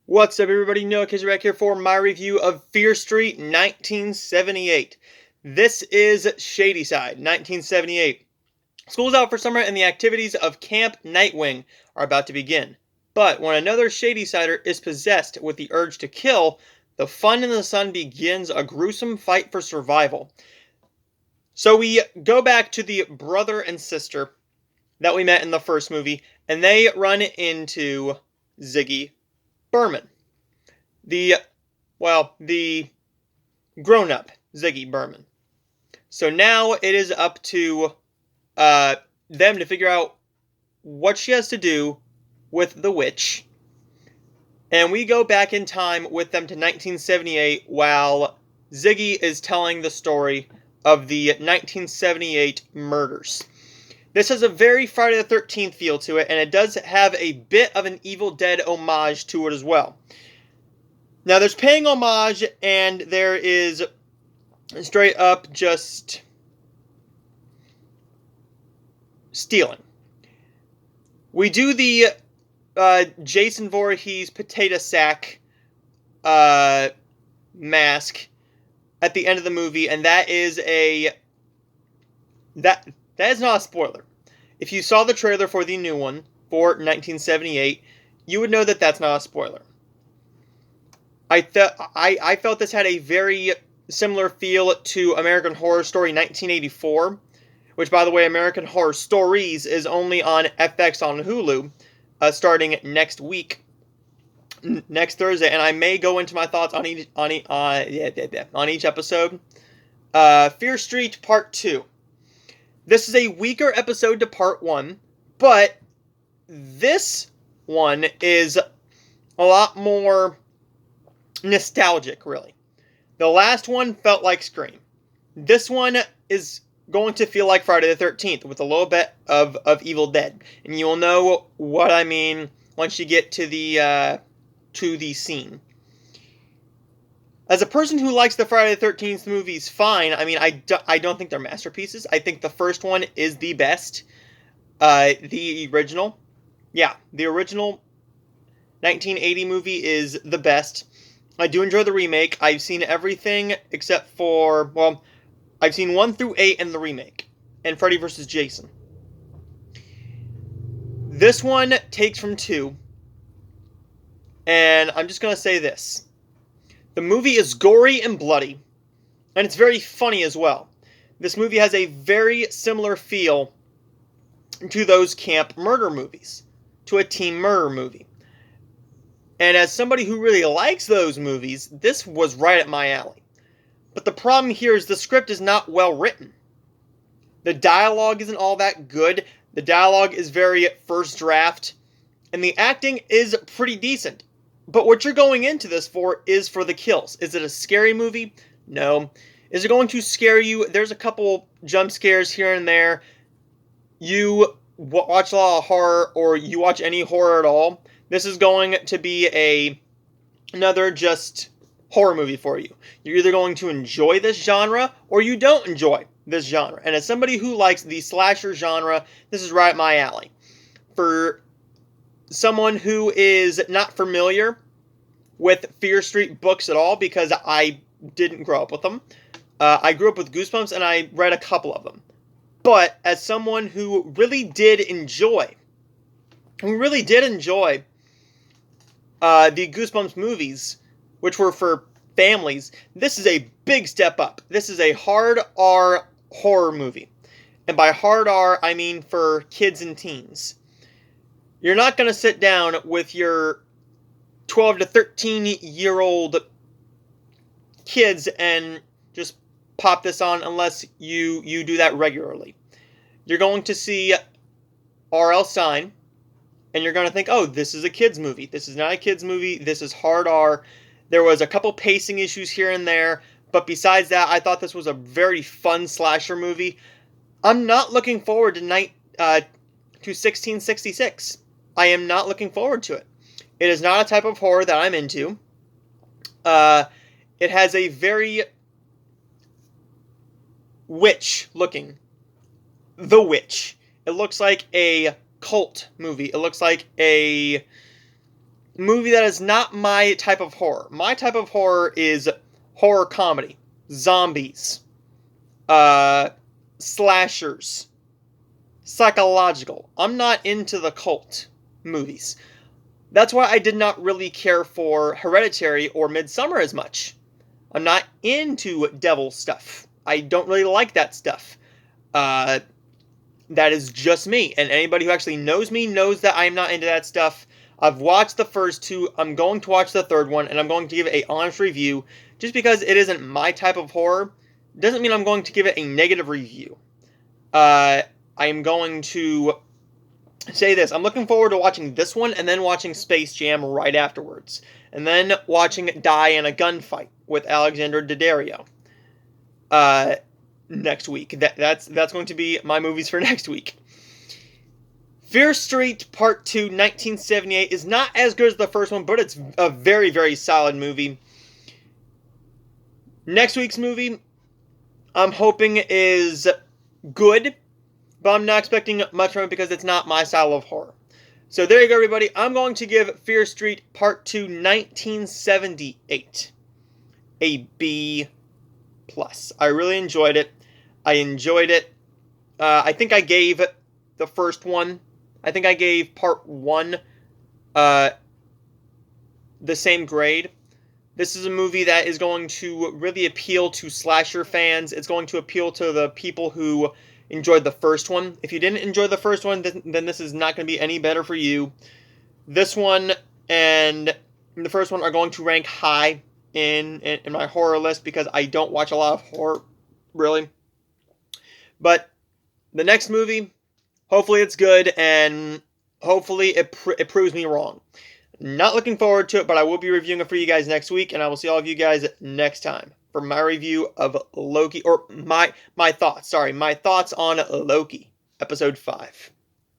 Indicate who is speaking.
Speaker 1: What's up, everybody? Noah Kizarek here for my review of Fear Street 1978. This is Shadyside 1978. School's out for summer and the activities of Camp Nightwing are about to begin. But when another Shadysider is possessed with the urge to kill, the fun in the sun begins a gruesome fight for survival. So we go back to the brother and sister that we met in the first movie, and they run into Ziggy Berman. The the grown-up Ziggy Berman. So now it is up to them to figure out what she has to do with the witch. And we go back in time with them to 1978 while Ziggy is telling the story of the 1978 murders. This has a very Friday the 13th feel to it, and it does have a bit of an Evil Dead homage to it as well. Now, there's paying homage, and there is straight up just stealing. We do the Jason Voorhees potato sack mask at the end of the movie, and that is that is not a spoiler. If you saw the trailer for the new one for 1978, you would know that that's not a spoiler. I felt this had a very similar feel to American Horror Story 1984, which, by the way, American Horror Stories is only on FX on Hulu, starting next week, next Thursday, and I may go into my thoughts on each episode. Fear Street Part 2. This is a weaker episode to Part 1, but this one is a lot more nostalgic, really. The last one felt like Scream. This one is going to feel like Friday the 13th with a little bit of Evil Dead. And you'll know what I mean once you get to the scene. As a person who likes the Friday the 13th movies fine, I mean, I don't think they're masterpieces. I think the first one is the best. The original. Yeah, the original 1980 movie is the best. I do enjoy the remake. I've seen everything except for, I've seen 1 through 8 and the remake, and Freddy vs. Jason. This one takes from 2, and I'm just going to say this. The movie is gory and bloody, and it's very funny as well. This movie has a very similar feel to those camp murder movies, to a teen murder movie. And as somebody who really likes those movies, this was right up my alley. But the problem here is the script is not well written. The dialogue isn't all that good. The dialogue is very first draft. And the acting is pretty decent. But what you're going into this for is for the kills. Is it a scary movie? No. Is it going to scare you? There's a couple jump scares here and there. You watch a lot of horror, or you watch any horror at all, this is going to be another just horror movie for you. You're either going to enjoy this genre or you don't enjoy this genre. And as somebody who likes the slasher genre, this is right up my alley. For someone who is not familiar with Fear Street books at all, because I didn't grow up with them. I grew up with Goosebumps and I read a couple of them. But as someone who really did enjoy the Goosebumps movies, which were for families, this is a big step up. This is a hard R horror movie. And by hard R, I mean for kids and teens. You're not going to sit down with your 12 to 13-year-old kids and just pop this on unless you do that regularly. You're going to see R.L. Stine, and you're going to think, oh, this is a kid's movie. This is not a kid's movie. This is hard R. There was a couple pacing issues here and there, but besides that, I thought this was a very fun slasher movie. I'm not looking forward to 1666. I am not looking forward to it. It is not a type of horror that I'm into. It has a very witch-looking. The Witch. It looks like a cult movie. It looks like a movie that is not my type of horror. My type of horror is horror comedy, zombies, slashers, psychological. I'm not into the cult movies. That's why I did not really care for Hereditary or Midsommar as much. I'm not into devil stuff. I don't really like that stuff. That is just me. And anybody who actually knows me knows that I'm not into that stuff. I've watched the first two. I'm going to watch the third one, and I'm going to give it an honest review. Just because it isn't my type of horror doesn't mean I'm going to give it a negative review. I am going to say this. I'm looking forward to watching this one and then watching Space Jam right afterwards. And then watching Die in a Gunfight with Alexander Daddario next week. That's going to be my movies for next week. Fear Street Part 2, 1978 is not as good as the first one, but it's a very, very solid movie. Next week's movie, I'm hoping is good, but I'm not expecting much from it because it's not my style of horror. So there you go, everybody. I'm going to give Fear Street Part 2, 1978 a B+. I really enjoyed it. I think I gave the first one, I think I gave Part 1 the same grade. This is a movie that is going to really appeal to slasher fans. It's going to appeal to the people who enjoyed the first one. If you didn't enjoy the first one, then this is not going to be any better for you. This one and the first one are going to rank high in my horror list because I don't watch a lot of horror, really. But the next movie, hopefully it's good, and hopefully it proves me wrong. Not looking forward to it, but I will be reviewing it for you guys next week, and I will see all of you guys next time for my review of Loki, or my thoughts on Loki, episode 5.